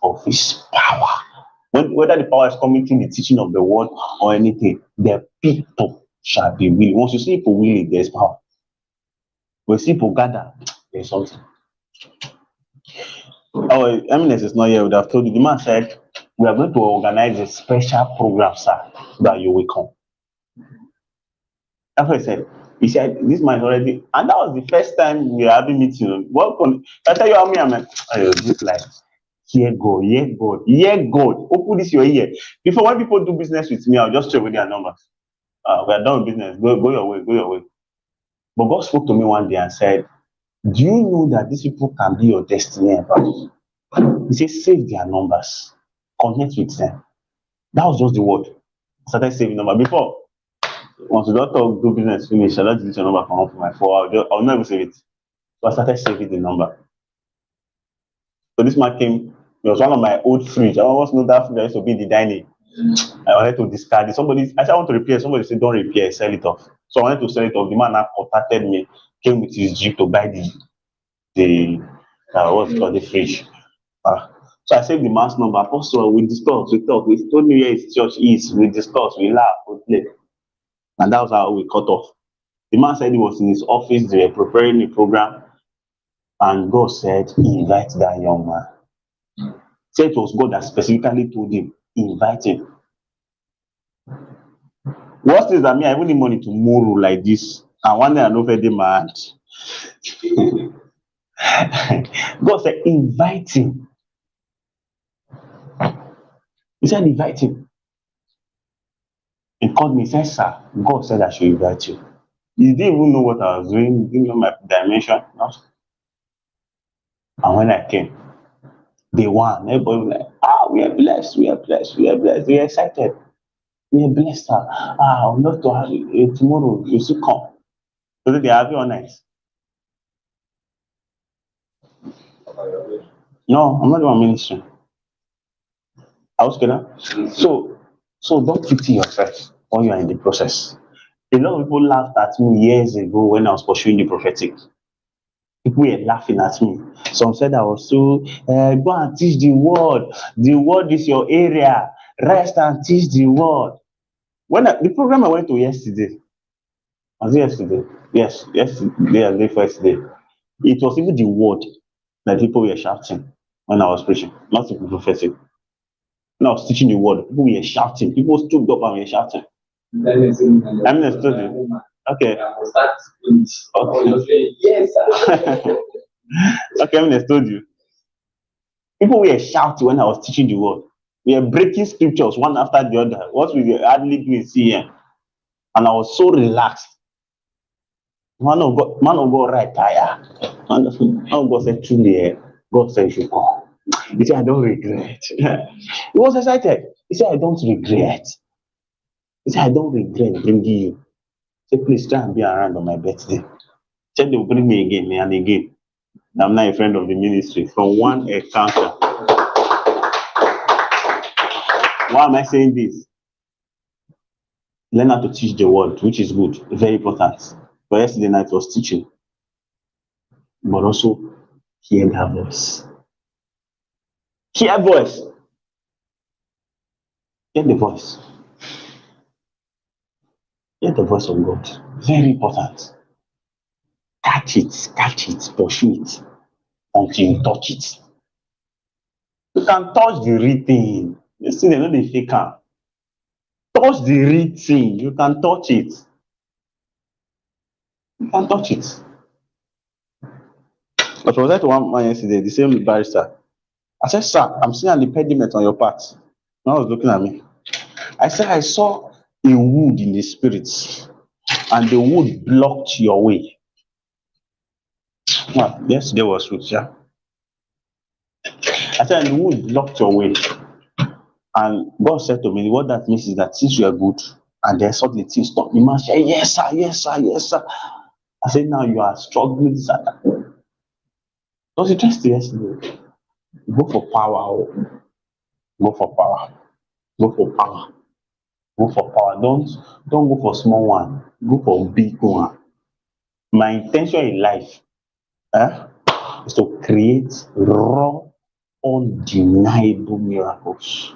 of his power. Whether the power is coming through the teaching of the word or anything, the people shall be willing. Once you see people willing, there's power. When people gather, there's something. Oh, Eminence is not here. I would have told you. The man said, we are going to organize a special program, sir, that you will come. That's what he said. He said, this man is already, and that was the first time we were having meeting. I tell you how me, I'm like, oh, this like, hear God, hear God, hear God. Open this your ear. Before, when people do business with me, I'll just check with their numbers. We are done with business. Go your way, go your way. But God spoke to me one day and said, do you know that these people can be your destiny helpers? He said, save their numbers, connect with them. That was just the word. I started saving number. Before, once the doctor do business finish, I don't delete your number from my phone. I'll never save it. So I started saving the number. So this man came, it was one of my old fridge. I almost know that fridge I used to be in the dining. I wanted to discard it. I said I want to repair. Somebody said, don't repair, sell it off. So I wanted to sell it off. The man now contacted me, came with his jeep to buy what's it called, the fridge. So I saved the man's number. Apostle, we discussed, we talked. We told me where his church is. We discussed, we laughed, we played. And that was how we cut off. The man said he was in his office, they were preparing a program. And God said, invite that young man. Said it was God that specifically told him, invite him. Worst is that me, I even need money tomorrow like this. And one day I know the man. God said, invite him. He said, invite him. He called me, he said, sir, God said I should invite you. He didn't even know what I was doing, he didn't know my dimension. And when I came, day one, everybody was like, we are blessed, we are blessed, we are blessed, we are excited. We are blessed, sir. I would love to have you tomorrow. You should come. So they have you all night. No, I'm not doing ministry. I was gonna. So don't pity yourself when you are in the process. A lot of people laughed at me years ago when I was pursuing the prophetic. People were laughing at me. Some said I was so, go and teach the word. The word is your area. Rest and teach the word. The program I went to yesterday, was it yesterday? Yes, yesterday and day first day. It was even the word that people were shouting when I was preaching, not the prophetic. When I was teaching the word, people were shouting. People stood up and were shouting. I mean, I told you. Okay. Okay. Yes. Okay, I mean, I told you. People were shouting when I was teaching the word. We were breaking scriptures one after the other. What we were hardly doing CM. And I was so relaxed. Man of God, right tire. Man of God said, truly, God said, you should come. He said, I don't regret. He was excited. He said, I don't regret. He said, I don't regret bringing you. He said, please try and be around on my birthday. He said, they will bring me again and again. I'm not a friend of the ministry. From one encounter. Why am I saying this? Learn how to teach the word, which is good, very important. But yesterday night was teaching. But also hear that voice. Hear voice. Hear the voice. Hear the voice of God. Very important. Catch it, pursue it until you touch it. You can touch the real thing. You see, they know the fake am. Touch the real thing. You can touch it. You can touch it. But was that one man yesterday, the same barrister? I said, sir, I'm seeing an impediment on your part. Now he was looking at me. I said, I saw a wood in the spirit, and the wood blocked your way. Well, yesterday was with you. I said, the wood blocked your way. And God said to me, what that means is that since you are good, and then suddenly things stop, the man said, yes, sir, yes, sir, yes, sir. I said, now you are struggling, sir. It was interesting yesterday. Go for power. Go for power. Go for power. Go for power. Don't go for small one. Go for big one. My intention in life is to create raw, undeniable miracles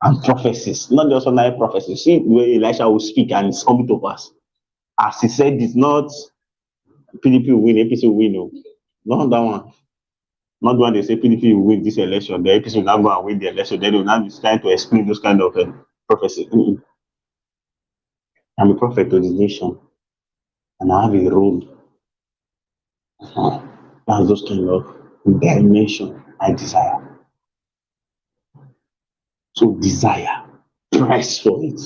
and prophecies, not just ordinary prophecies. See where Elisha will speak and it's coming to pass. As he said, it's not PDP will win, APC will win. No, not that one. Not the one they say PDP will win this election, the APC will not go and win the election. Then they will not be trying to explain those kind of prophecies. I'm a prophet to the nation, and I have a role. That's those kind of dimension I desire. So desire, press for it.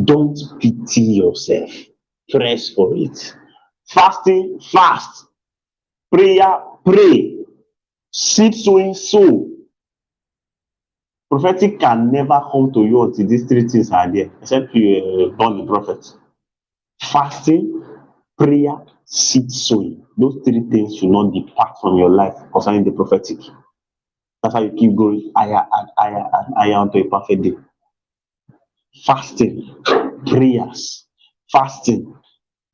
Don't pity yourself. Press for it. Fasting, fast. Prayer, pray. Seed sowing, sow. Prophetic can never come to you until these three things are there, except you born the prophet. Fasting, prayer, seed sowing. Those three things should not depart from your life concerning the prophetic. That's how you keep going higher and higher and higher unto a perfect day. Fasting, prayers, fasting,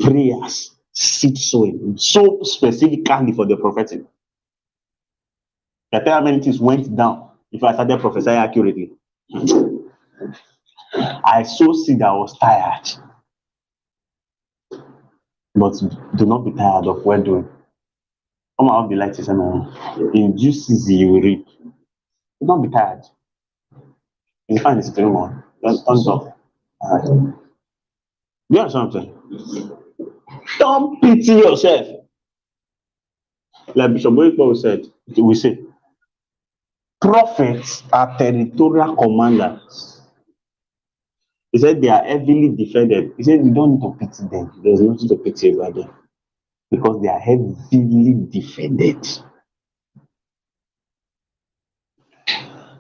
prayers, seed sowing. So specifically for the prophetic. I tell you how many things went down if I started prophesying accurately. I sowed seed that I was tired. But do not be tired of well doing. Come out of the light, in due season you will reap. Do not be tired. You find this very one. Don't off. Do you understand what I'm saying? Don't pity yourself. Like Bishop Boyko said, we say, prophets are territorial commanders. He said they are heavily defended. He said you don't need to pity them. There's nothing to pity about them. Because they are heavily defended.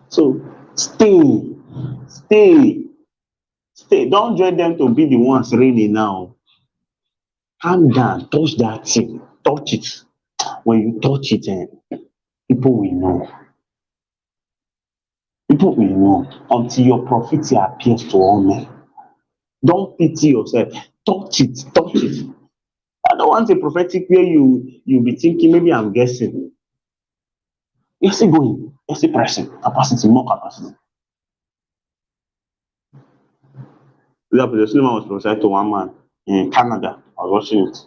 So stay. Don't join them to be the ones reigning now. Calm down, touch that thing, touch it. When you touch it, people will know. People will know until your prophecy appears to all men. Don't pity yourself. Touch it, touch it. I don't want a prophetic where you'll be thinking, maybe I'm guessing. You're still going, you're still pressing, capacity, more capacity. The Suleiman was prophesied to one man in Canada. I was watching it.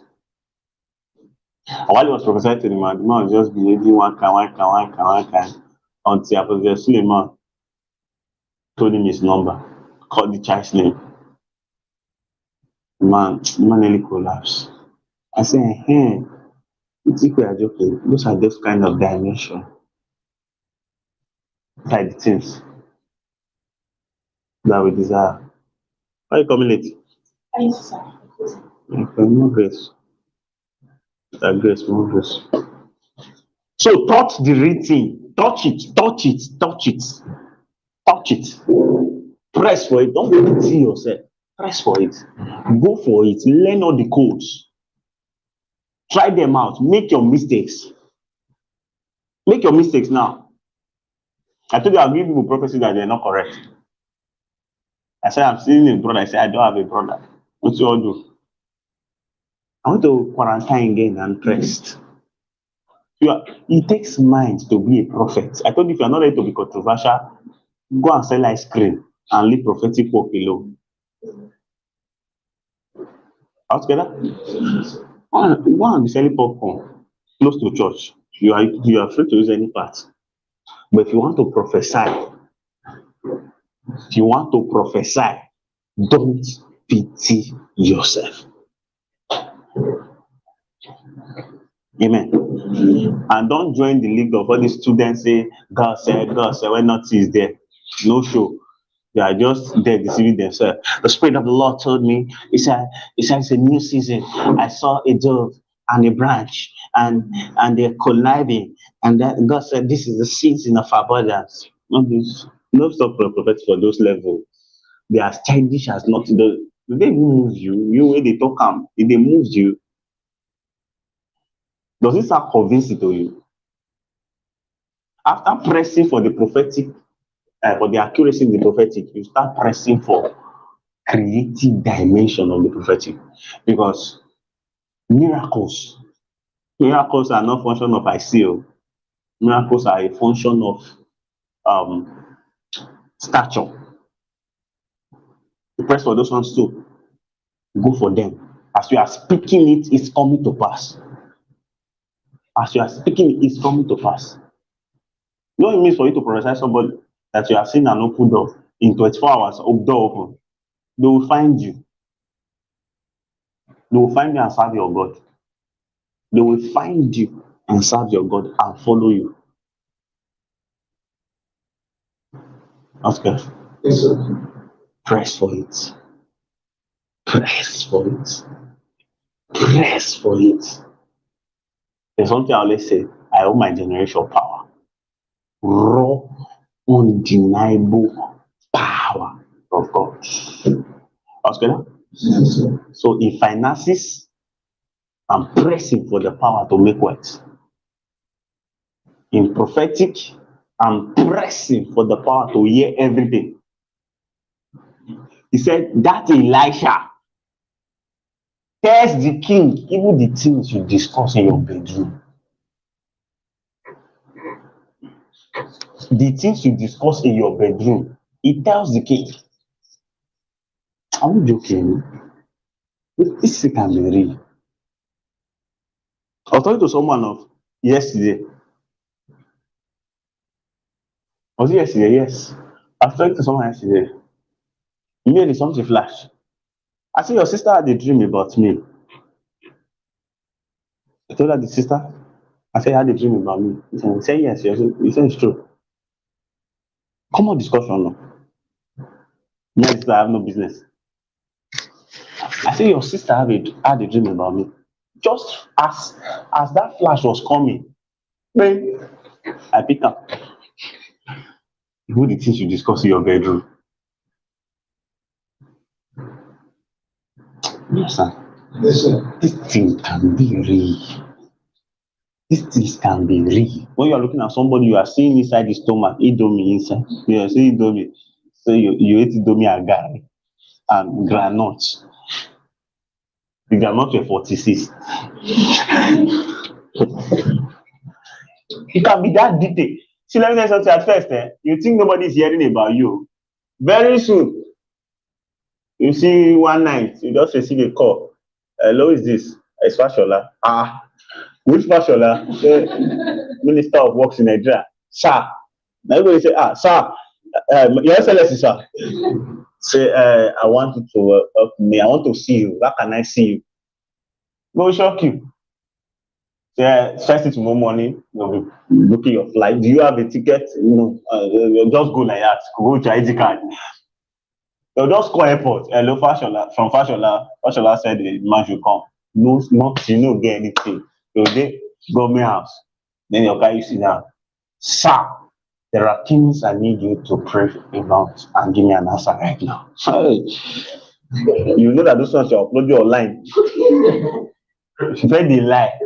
And while he was prophesied to the man was just behaving one kind, until Apostle Suleiman told him his number, called the child's name. The man nearly collapsed. I said, you think we are joking? Those are those kind of dimension. Like the things that we desire. Why are you coming late? Okay, more grace. Grace, more grace. So touch the written, touch it. Press for it. Don't pity yourself. Press for it. Go for it. Learn all the codes. Try them out. Make your mistakes. Make your mistakes now. I told you I'll give people prophecy that they're not correct. I said I'm seeing a brother. I said I don't have a brother. What do you all do? I want to quarantine again and rest. It takes mind to be a prophet. I told you if you're not ready to be controversial, go and sell ice cream and leave prophetic work alone. All together? Go and be selling popcorn close to church. You are free to use any part. But if you want to prophesy, don't pity yourself. Amen. And don't join the league of all these students say, God said, when nothing is there. No show. They are just there deceiving themselves. The Spirit of the Lord told me, He said it's a new season. I saw a dove and a branch, and they're colliding. And that God said, this is the season of abundance. No stop for prophets for those levels. They are childish as not. They move you. You when they talk them, if they move you, does it sound convincing to you? After pressing for the prophetic, for the accuracy in the prophetic, you start pressing for creative dimension of the prophetic, because miracles are not function of I see. Miracles are a function of um stature. You press for those ones too. Go for them. As you are speaking it, it's coming to pass. As you are speaking it, it's coming to pass. You know what it means for you to prophesy somebody that you have seen an open door in 24 hours, door open. They will find you. They will find you and serve your God. They will find you and serve your God and follow you. Okay. Yes, sir. Press for it. Press for it. Press for it. There's something I always say. I owe my generation power. Raw, undeniable power of God. Okay? Yes, sir. So in finances, I'm pressing for the power to make wealth. In prophetic, I'm pressing for the power to hear everything. He said that Elisha tells the king even the things you discuss in your bedroom. The things you discuss in your bedroom, he tells the king. Are we joking? This can be real. I was talking to someone of yesterday. Was it yesterday? Yes. I was talking to someone yesterday. Immediately something flash. I said, your sister had a dream about me. I told her the sister. I said, you had a dream about me. He said, yes. He said, it's true. Common discussion now. Me and sister have no business. I said, your sister had a dream about me. Just as that flash was coming, then I pick up. Who the things you discuss in your bedroom? Yes, sir. Yes, sir. This thing can be real. These things can be real. When you are looking at somebody, you are seeing inside the stomach, Indomie inside. You are seeing Indomie. So you eat Indomie and garri and groundnut. The groundnut were 46. It can be that detailed. See, let me tell you something at first. You think nobody is hearing about you. Very soon, you see one night, you just receive a call. Hello, is this? It's Fashola. Ah, which Fashola? Minister of Works in Nigeria. Sir. Now everybody say, sir, your excellency, sir. Say, I want you to help me. I want to see you. How can I see you? Go shock you. Say, first thing tomorrow morning, you'll be booking your flight. Do you have a ticket? You just go like that. Go to ID card. They'll just call airport. Hello, Fashola. From Fashola. Fashola said the man should come. No, not you no get anything. So they government house. Then your guy you sit down. Sir, there are things I need you to pray about and give me an answer right now. You know that those ones you upload online. Very they lie.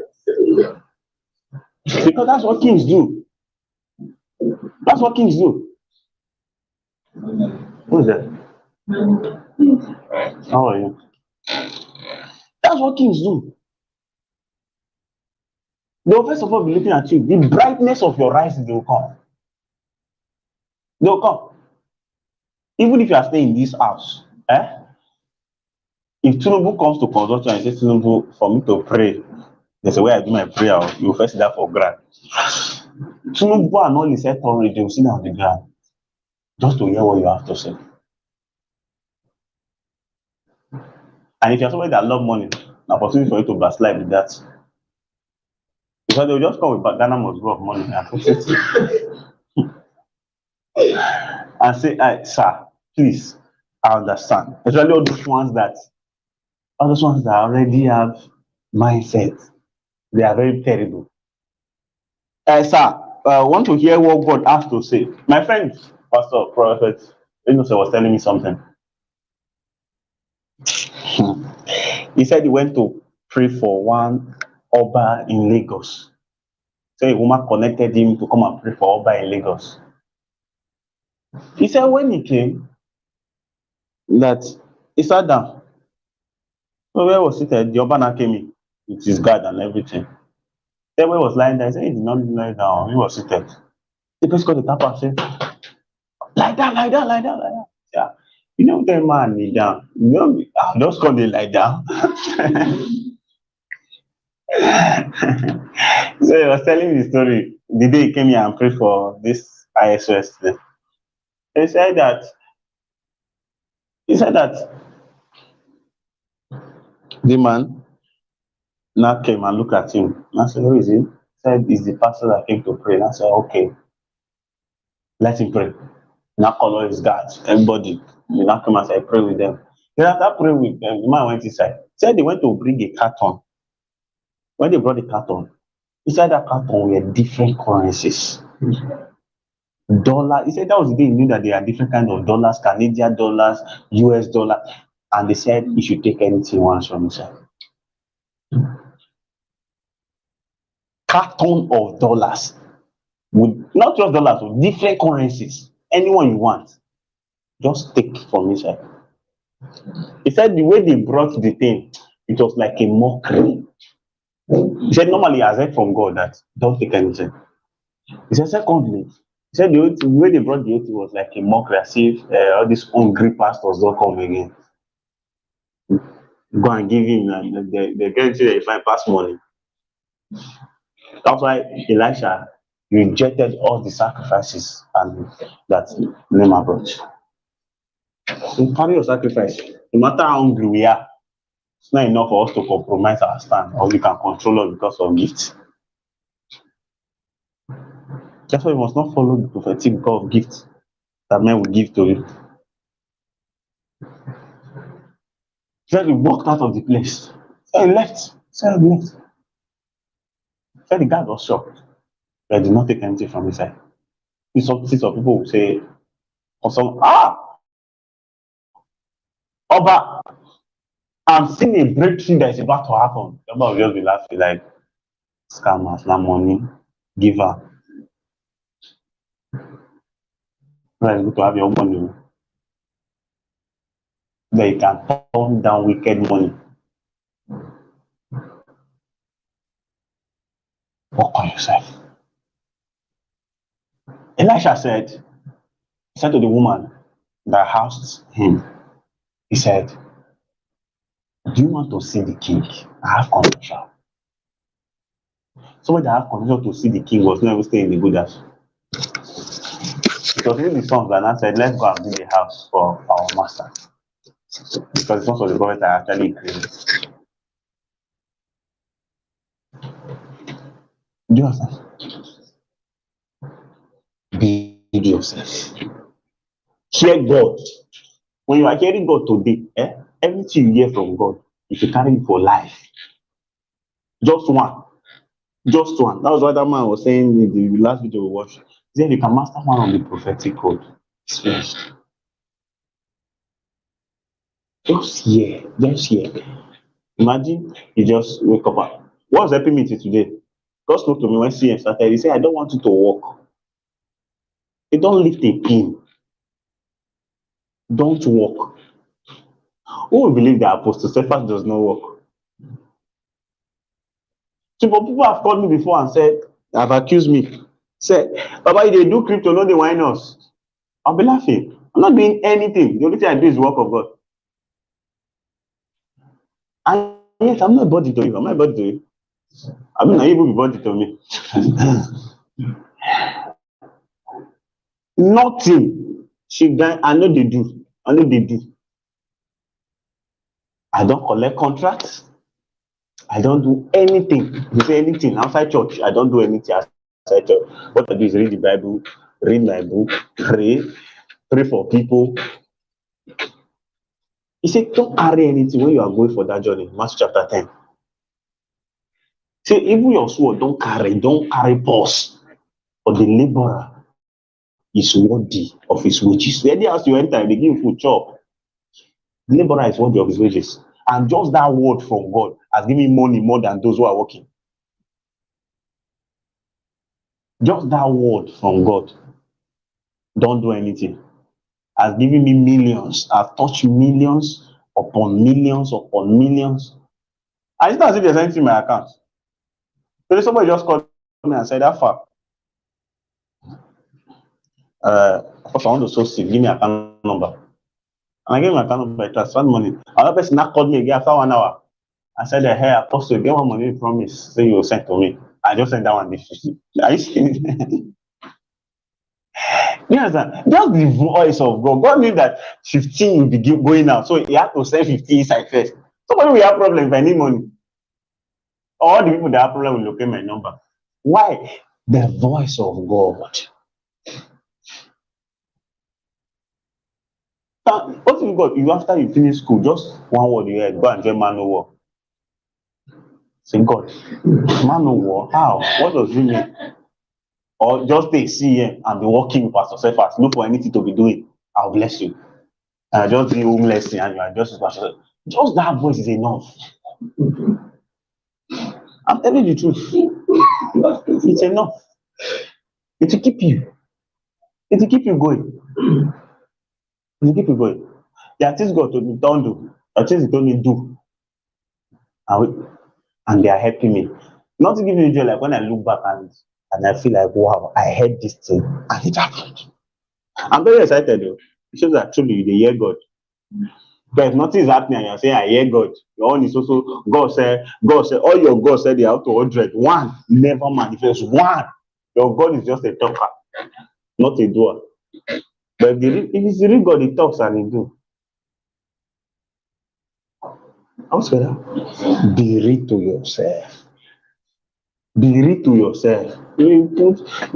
Because that's what kings do. That's what kings do. Who's that? How are you? That's what kings do. They will first of all be looking at you. The brightness of your eyes, they will come. They will come. Even if you are staying in this house, if Tinubu comes to consult you and says, Tinubu, for me to pray, there's a way I do my prayer, you will first sit down for ground. Tinubu and all his authority, they will sit down on the ground just to hear what you have to say. And if you're somebody that love money, an opportunity for you to backslide with that. Because they will just come with Ghana must go of money and put it and say, sir, please, I understand. Especially all those ones that already have mindset. They are very terrible. Sir, I want to hear what God has to say. My friend, Pastor Prophet, was telling me something. He said he went to pray for one Oba in Lagos. So a woman connected him to come and pray for Oba in Lagos. He said when he came, that he sat down. So where was seated, the Oba now came in with his guard and everything. Then when he was lying there, he said he did not lie down, he was seated. The person called the tap and said, Lie down, lie down, lie down, lie down. Yeah. You know that man kneel down. You know, I just come dey lie down. So he was telling me the story the day he came here and prayed for this ISOS thing. He said that he said that the man now came and looked at him. And I said, who is he? He said, it's the pastor that came to pray. And I said, okay, let him pray. Now call all his guards, everybody. He now come and say, pray with them. Then after praying with them, the man went inside. He said they went to bring a carton. When they brought the carton, inside that carton were different currencies. Dollar. He said that was the day he knew that there are different kinds of dollars, Canadian dollars, US dollar. And they said he should take anything once from inside. Carton of dollars. With not just dollars, with different currencies. Anyone you want. Just take from inside. He said the way they brought the thing, it was like a mockery. He said normally I heard from God that don't take anything. He said secondly, he said the way they brought the OT was like a mockery, as if all these hungry pastors don't come again. Go and give him, and they get to find pass money. That's why Elisha rejected all the sacrifices and that Naaman brought. So carry your sacrifice. No matter how hungry we are, it's not enough for us to compromise our stand, or we can control us because of gifts. That's why we must not follow the prophetic God of gifts that men will give to you. So he walked out of the place. So he left. So he left. So the guard was shocked. But I did not take anything from inside. Some people will say, or some, Oba, I'm seeing a breakthrough that is about to happen. Oba will just be laughing like, scammers, na money, giver. Right, good to have your money. That you can turn down wicked money. Work on yourself. Elisha said to the woman that housed him, he said, do you want to see the king? I have condition. Somebody that have condition to see the king was not even staying in the good house. It was really the sons that now said, let's go and build a house for our master. Because the sons of the prophet are actually created. Do you understand? Build yourself. Hear God. When you are hearing God today, everything you hear from God, if you carry it for life, just one. Just one. That was what that man was saying in the last video we watched. He said you can master one of the prophetic code. It's finished. Just hear. Just hear. Imagine you just wake up. What was helping me today? God spoke to me when CM started. He said, I don't want you to walk. You don't lift a pin. Don't walk. Who will believe that Apostle Cephas does not walk? So people have called me before and said, have accused me. Said, Baba, they do crypto, no, they whine us. I'll be laughing. I'm not doing anything. The only thing I do is work of God. And yet, I'm not body to you. Am I body to you? I mean, I even be body to me. Nothing. I know they do. I know they do. I don't collect contracts. I don't do anything. You say anything outside church. I don't do anything outside church. What I do is read the Bible, read my book, pray for people. He said, don't carry anything when you are going for that journey. Matthew chapter 10. Say, even your sword, don't carry purse. For the laborer is worthy of his wages. Any house you enter, they give you food, chop. The laborer is worthy of his wages. And just that word from God has given money more than those who are working. Just that word from God. Don't do anything. Has given me millions. I've touched millions upon millions upon millions. And it's not as if there's anything in my account. So somebody just called me and said, that far. If I want to sow seed, give me account number. And I gave my account number, I transferred money. Another person now called me again after 1 hour. I said, hey, Apostle, get one money you promise, say you will send to me. I just sent that one the 50. Are you seeing it? You understand? Just the voice of God. God knew that 15 will be going out, so he had to send 50 inside first. Somebody will have problem if I need money. All the people that have problem will locate my number. Why? The voice of God. What if you got you after you finish school, just one word you heard, go and get man no work. Say God, man no work. How? What does it mean? Or just take CM and be working with Pastor Cephas, look for anything to be doing. I'll bless you. And I just do homeless thing and you are just with Pastor Cephas. Just that voice is enough. I'm telling you the truth. It's enough. It will keep you. It will keep you going. It will keep you going. There are things God told me don't do. There are things He told me do. And they are helping me. Not to give you a joy, like when I look back and I feel like, wow, I heard this thing and it happened. I'm very excited though. It shows that truly you hear God. But if nothing is happening and you're saying, I hear God, your own is also, God said, all your God said they have to 100. One never manifests. One. Your God is just a talker, not a doer. But if it's the real God, He talks and He do. How's that? Be real to yourself. Be real to yourself.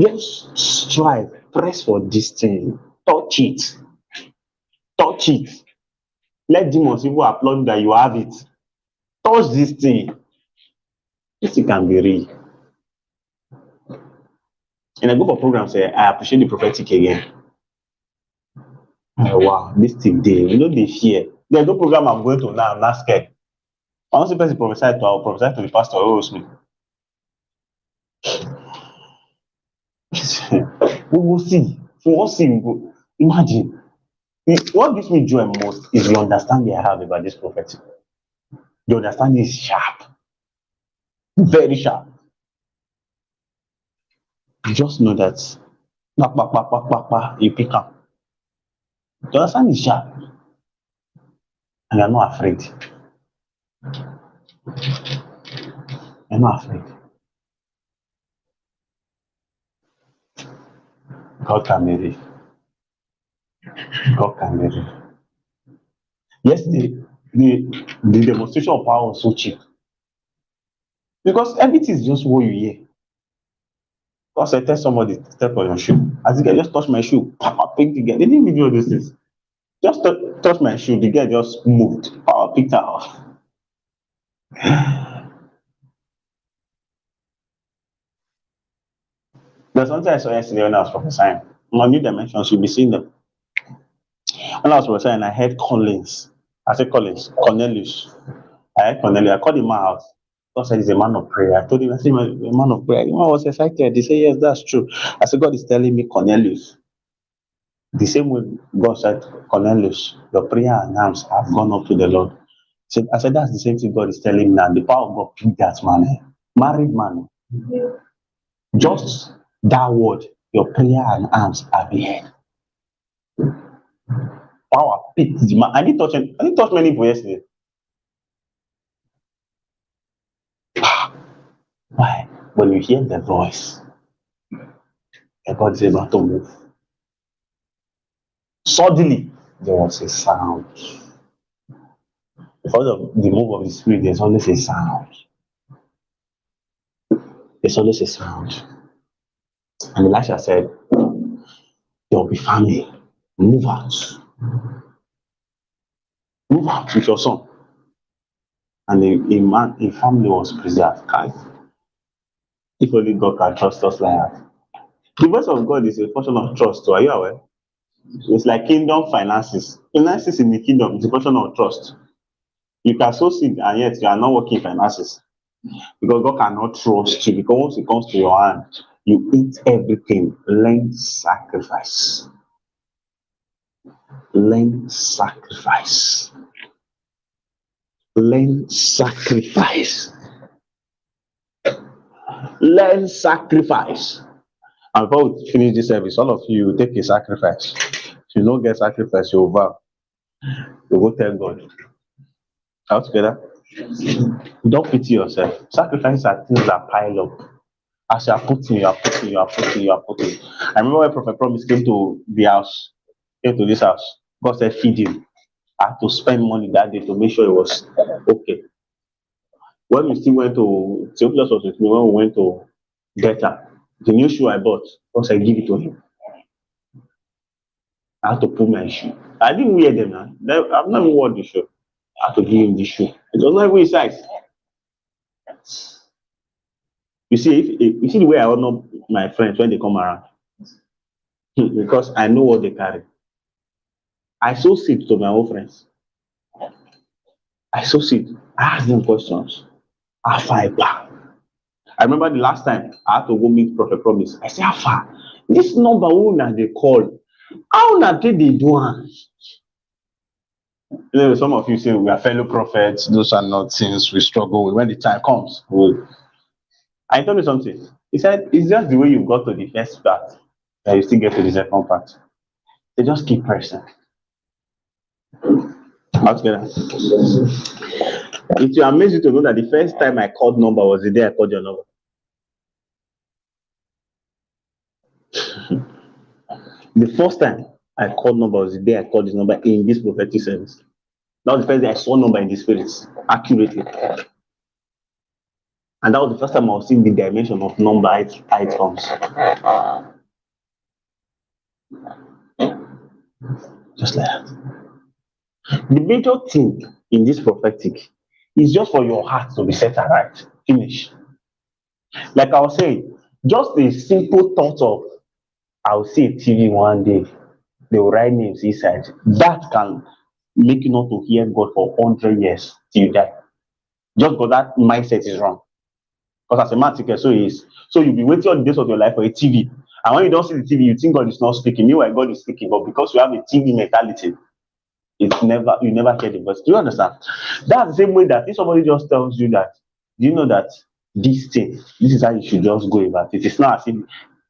Just strive, press for this thing, touch it, touch it. Let demons even applaud that you have it. Touch this thing. This thing can be real. In a group of programs, I appreciate the prophetic again. Wow, this thing there, they fear. There's no program I'm going to now, I'm not scared. I want to prophesy to the pastor who owes me. We will see. We will see. Imagine. What gives me joy most is the understanding I have about this prophecy. The understanding is sharp. Very sharp. You just know that you pick up. The understanding is sharp. And you're not afraid. You're not afraid. God can be real. God can be real. Yesterday, the demonstration of power was so cheap. Because everything is just what you hear. Because I tell somebody, step on your shoe. As the guy just touch my shoe, power pick the guy. They didn't even do all those things. Just touch my shoe, the guy just moved. Power picked her off. There's something I saw yesterday when I was prophesying. On new dimensions, you'll be seeing them. When I was prophesying, I heard Collins. I said Collins, Cornelius. I heard Cornelius. I called him out. God said he's a man of prayer. I told him, I said, a man of prayer. You know, I was excited. He said, yes, that's true. I said, God is telling me Cornelius. The same way God said, Cornelius, your prayer and arms have gone up to the Lord. I said, that's the same thing God is telling me now. The power of God picked that man. Married man. Just that word, your prayer and arms are behead. Power picked the man. I didn't touch many people yesterday. Why? When you hear the voice, God is able to move. Suddenly, there was a sound. Because of the move of the Spirit, there's always a sound. There's always a sound. And Elisha said, there will be famine. Move out. Move out with your son. And a family was preserved. Guys, if only God can trust us like that. The voice of God is a portion of trust. So are you aware? It's like kingdom finances. Finances in the kingdom is a portion of trust. You can sow seed and yet you are not working finances. Because God cannot trust you. Because once it comes to your hand, you eat everything. Learn sacrifice. Learn sacrifice. Learn sacrifice. Learn sacrifice. And before we finish this service, all of you take a sacrifice. If you don't get sacrifice, you vow. You go tell God. All together. Don't pity yourself. Sacrifices are things that pile up. As you are putting, you are putting, you are putting, you are putting. I remember when Prophet Promise came to the house, came to this house. God said, feed him. I had to spend money that day to make sure it was okay. When we still went to Theophilus was with me when we went to Delta, the new shoe I bought, God said, give it to him. I had to put my shoe. I didn't wear them now. I've never worn the shoe. I had to give him the shoe. It was not even his size. You see, if you see the way I honor my friends when they come around, because I know what they carry. I sow seed to my own friends. I sow seed. I ask them questions. How far I back? I remember the last time I had to go meet Prophet Promise. I said, how far? This number una they call. How na take dey do am? You know, some of you say we are fellow prophets. Those are not things we struggle with. When the time comes, I told me something. He said, it's just the way you got to the first part that you still get to the second part. They just keep pressing. All together. Yes, sir. It will amaze you to know that the first time I called number was the day I called your number. The first time I called number was the day I called this number in this prophetic service. That was the first day I saw number in the spirits accurately. And that was the first time I was seeing the dimension of number how it comes. Just like that. The major thing in this prophetic is just for your heart to be set right. Finish. Like I was saying, just a simple thought of I'll see a TV one day, they will write names inside. That can make you not to hear God for 100 years till you die. Just because that mindset is wrong. Because as a man thinker, so is. So you'll be waiting all the days of your life for a TV. And when you don't see the TV, you think God is not speaking. Meanwhile, God is speaking. But because you have a TV mentality, you never hear the voice. Do you understand? That's the same way that if somebody just tells you that, do you know that this is how you should just go about it. It's not as if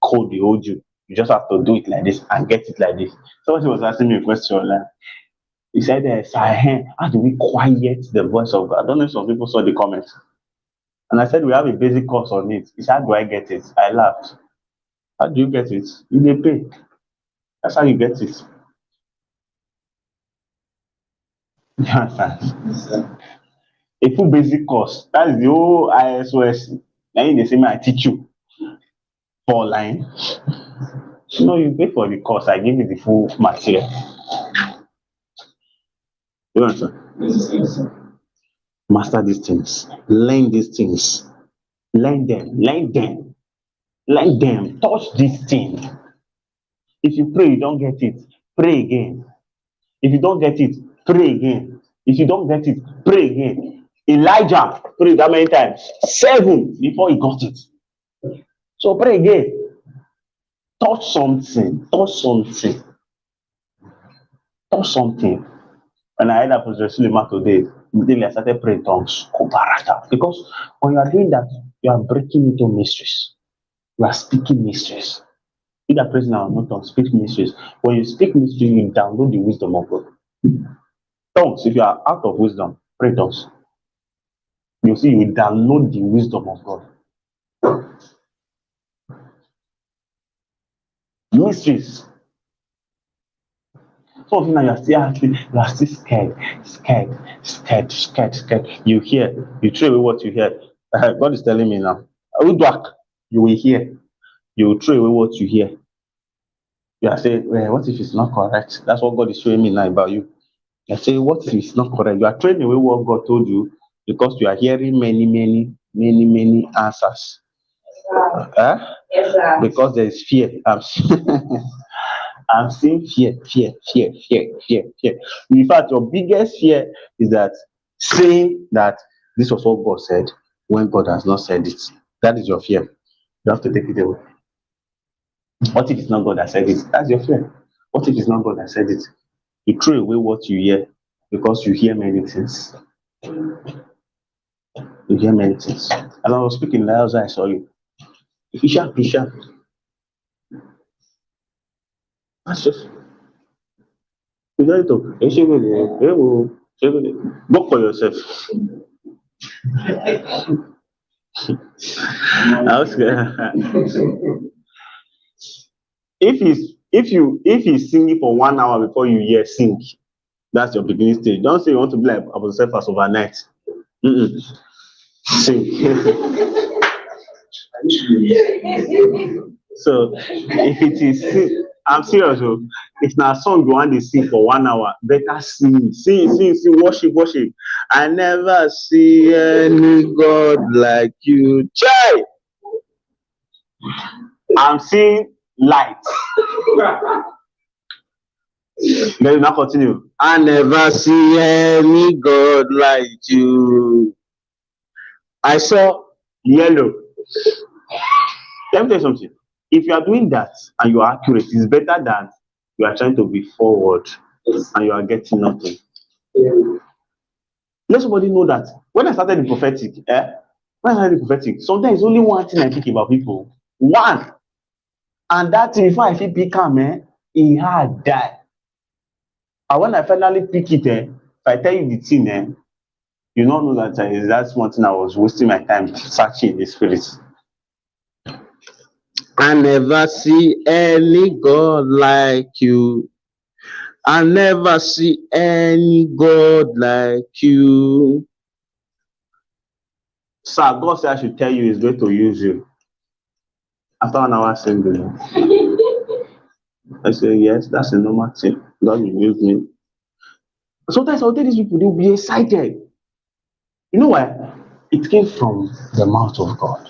code they hold you. You just have to do it like this and get it like this. Somebody was asking me a question online. He said, how do we quiet the voice of God? I don't know if some people saw the comments. And I said, we have a basic course on it. He said, how do I get it? I laughed. How do you get it? You dey pay. That's how you get it. You understand? Yes, sir. A full basic course. That is the whole ISOS. Then they say, may I teach you for line. No, you pay for the course. I give you the full material. You understand? Yes, sir. Master these things. Learn these things. Learn them. Learn them. Learn them. Touch this thing. If you pray, you don't get it. Pray again. If you don't get it, pray again. If you don't get it, pray again. Elijah prayed that many times? 7 before he got it. So pray again. Touch something. Touch something. Touch something. When I heard Apostle Suleiman today, immediately I started praying tongues. Because when you are doing that, you are breaking into mysteries. You are speaking mysteries. You that prays now, not tongues, speak mysteries. When you speak mysteries, you download the wisdom of God. Tongues, if you are out of wisdom, pray tongues. You see, you will download the wisdom of God. Mysteries. Some of you now you are still asking, you are still scared. You hear, you throw away what you hear. God is telling me now. Udwak, you will hear. You will throw away what you hear. You are saying, well, what if it's not correct? That's what God is showing me now about you. I say, what if it's not correct? You are throwing away what God told you because you are hearing many answers. Huh? Yes, sir. Because there is fear. I'm seeing fear. In fact, your biggest fear is that saying that this was what God said when God has not said it. That is your fear. You have to take it away. What if it's not God that said it? That's your fear. What if it's not God that said it? You throw away what you hear because you hear many things. You hear many things. And I was speaking in the house, I saw you. Be sharp. That's just you don't need to. Work for yourself. I was, if he's singing for 1 hour before you hear sing, that's your beginning stage. Don't say you want to be like Apostle Cephas overnight. Mm-mm. Sing. So if it is I'm serious. Oh, if na song you want to sing for 1 hour, better sing, worship. I never see any God like you. Chai! I'm seeing light. Then you now continue. I never see any God like you. I saw yellow. Let me tell you something. If you are doing that and you are accurate, it's better than you are trying to be forward and you are getting nothing. Let somebody know that when I started the prophetic, sometimes only one thing I think about people. One. And that thing, before I feel pick am, he had died. And when I finally pick it, if I tell you the thing, you don't know that that's one thing I was wasting my time searching in the spirit. I never see any God like you. I never see any God like you. Sir, God said I should tell you he's going to use you. After 1 hour singing, I say, yes, that's a normal thing. God will use me. Sometimes I'll tell these people, they'll be excited. You know why? It came from the mouth of God.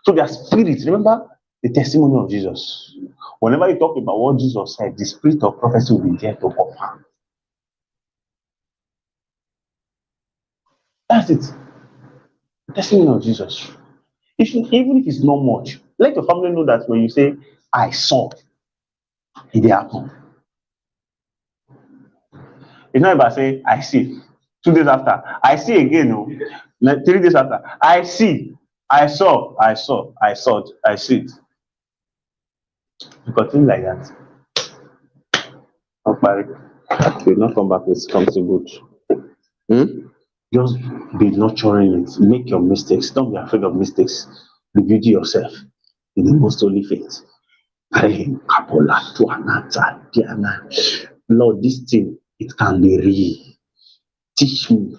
So their spirit, remember the testimony of Jesus. Whenever you talk about what Jesus said, the spirit of prophecy will be there to confirm. That's it. The testimony of Jesus. Even if it's not much, let your family know that when you say, I saw, it did happen. It's not about saying, I see. 2 days after, I see again. No. 3 days after, I see. I saw. I see it. You continue like that. You will not come back with something good. Just be nurturing it. Make your mistakes. Don't be afraid of mistakes. Rebuild yourself in the most holy faith. Pray. Lord, this thing, it can be real. Teach me.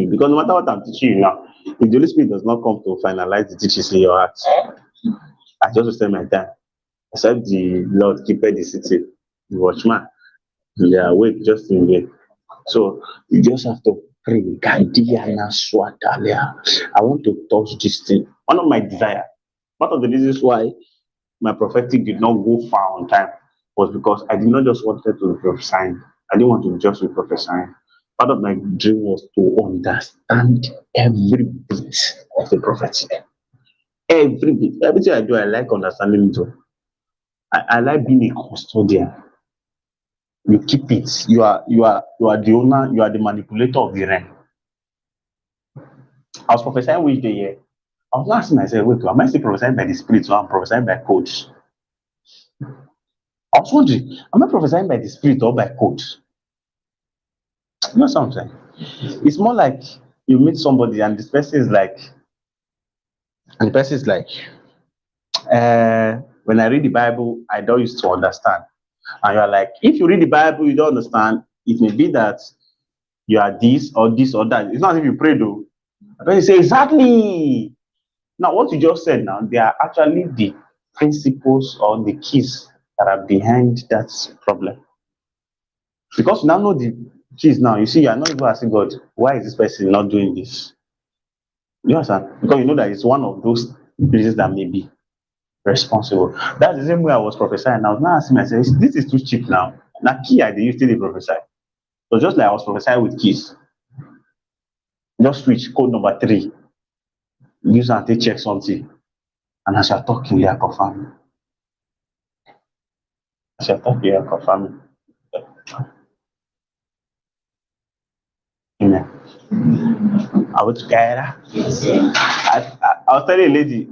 Because no matter what I'm teaching you now, if the Holy Spirit does not come to finalize the teachings in your heart, I just wasted my time. Except the Lord keepeth the city, the watchman. They are awake just in vain. So you just have to pray. I want to touch this thing. One of my desire, one of the reasons why my prophetic did not go far on time was because I did not just want to be prophesying. I didn't want to just be prophesying. Part of my dream was to understand every bit of the prophetic. Every bit. Everything I do, I like understanding it. I like being a custodian. You keep it. You are the owner, you are the manipulator of the realm. I was prophesying which day here. I was asking myself, wait, am I still prophesying by the spirit or I'm prophesying by codes? I was wondering, am I prophesying by the spirit or by codes? You know something? It's more like you meet somebody and this person is like, when I read the Bible, I don't used to understand. And you're like, if you read the Bible, you don't understand, it may be that you are this or that. It's not as if you pray though. The person say, exactly. Now, what you just said now, they are actually the principles or the keys that are behind that problem. Because you now know the keys now, you see, you are not even asking God, why is this person not doing this? You understand? Because you know that it's one of those reasons that may be responsible. That's the same way I was prophesying. I was now asking myself, this is too cheap now. Now, key I used to prophesy. So just like I was prophesying with keys, just switch code number 3, use and take check something. And as you're talking, they are confirming. As you're talking, they are confirming. Amen. I went to Kaira. I was telling a lady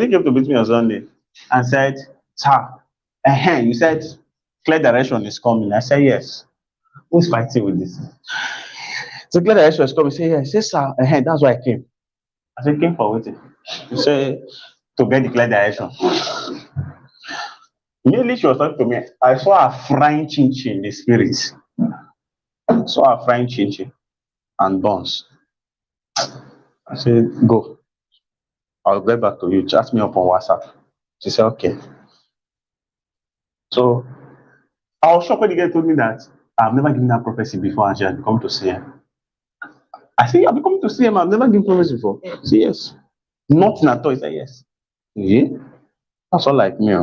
came to meet me on Sunday and said, sir, You said clear direction is coming. I said yes. Who's fighting with this? So clear direction is coming. Say yes. Say sir. That's why I came. I said came for waiting. You say to get the clear direction. Immediately she was talking to me. I saw her frying chin chin in the spirit. I saw her frying chin chin and buns. I said go. I'll get back to you. Chat me up on WhatsApp. She said okay. So I was shocked when the girl told me that I've never given her prophecy before and she had come to see him. I said, I've come to see him. I've never given prophecy before. She said, yes. Nothing at all. He said, yes. Yeah. That's all like me.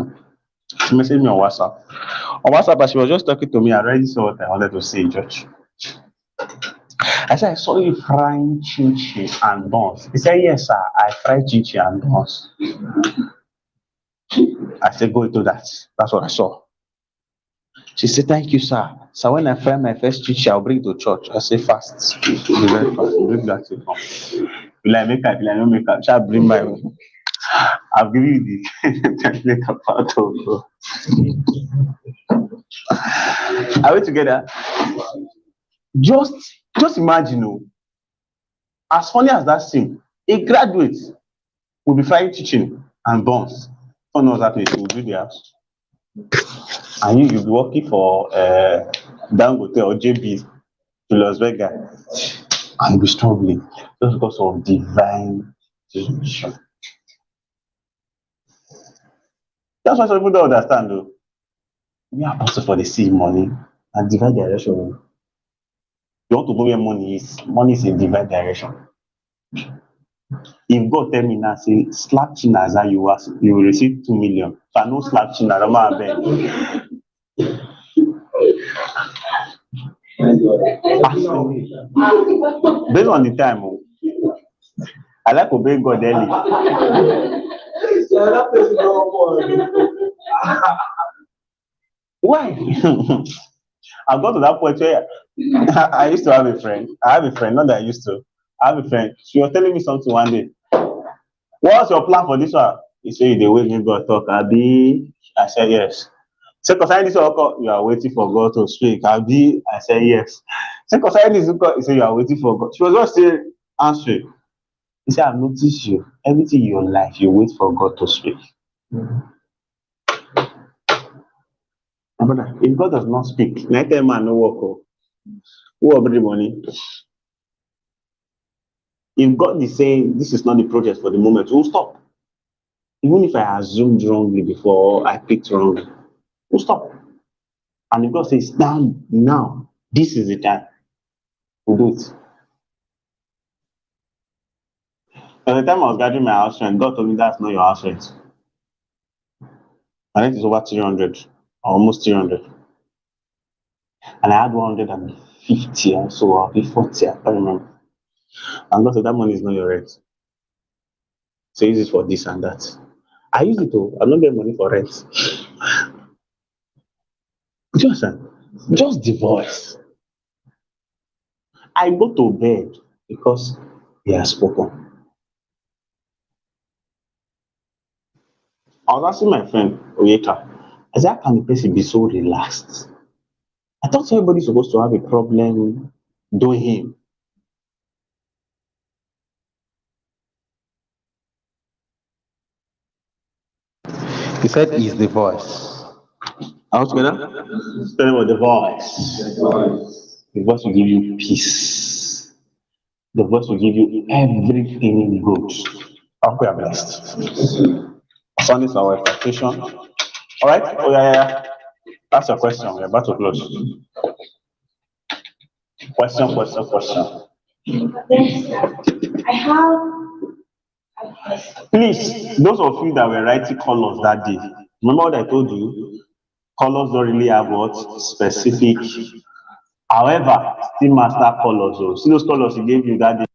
She messaged me on WhatsApp. On WhatsApp, as she was just talking to me, I already saw what I wanted to say in church. I said, I saw you frying chin chin and buns. He said, yes, sir. I fry chin chin and buns. I said, go into that. That's what I saw. She said, thank you, sir. So when I fry my first chin chin, I'll bring it to church. I say, fast. Be very fast. Bring that to come. Will I make up? Will I not make up? Shall I bring my own? I've given you the template about also. Are we together? Just imagine, as funny as that seems, a graduate will be frying teaching and buns. What knows that place? He will do the house. And you'll be working for Dangote or JB to Las Vegas. And you'll be struggling just because of divine teaching. That's why some people don't understand, though. We are also for the seed money and divine direction. You want to go where money is in divine direction. If God tell me now, say slap Chinaza, you will receive 2 million. If I no slap Chinaza, I beg. Based on the time, I like obeying God early. Why? I've got to that point where I used to have a friend. Not that I used to. I have a friend. She was telling me something one day. What's your plan for this one? He said, the way me God talk, Abi. I said, yes. Say, concerning this one, you are waiting for God to speak. Abi. I said, yes. Say, concerning this one, he said, you are waiting for God. She was just still answering. He said, I've noticed you. Everything in your life, you wait for God to speak. My brother, if God does not speak, next man no work. Who will bring the money? If God is saying this is not the project for the moment, we'll stop. Even if I assumed wrongly before, I picked wrongly, we'll stop. And if God says, now, this is the time, we'll do it. By the time I was gathering my house rent, God told me that's not your house rent. My rent is over 300, almost 300. And I had 150 or so, or 40, I can't remember. And God said, that money is not your rent. So use it for this and that. I use it to, I'm not getting money for rent. Just the voice. I go to bed because he has spoken. I was asking my friend Oyeka, I said, how can the person be so relaxed? I thought everybody's supposed to have a problem doing him. He said, "Is the voice." Are we together? Tell him about the voice. The voice will give you peace. The voice will give you everything good. I hope you are blessed. Sundays are our expectation. All right? Oh, yeah. That's your question. We're about to close. Question. I have. Please, those of you that were writing colors that day, remember what I told you? Colors don't really have what? Specific. However, still master colors. See those colors he gave you that day.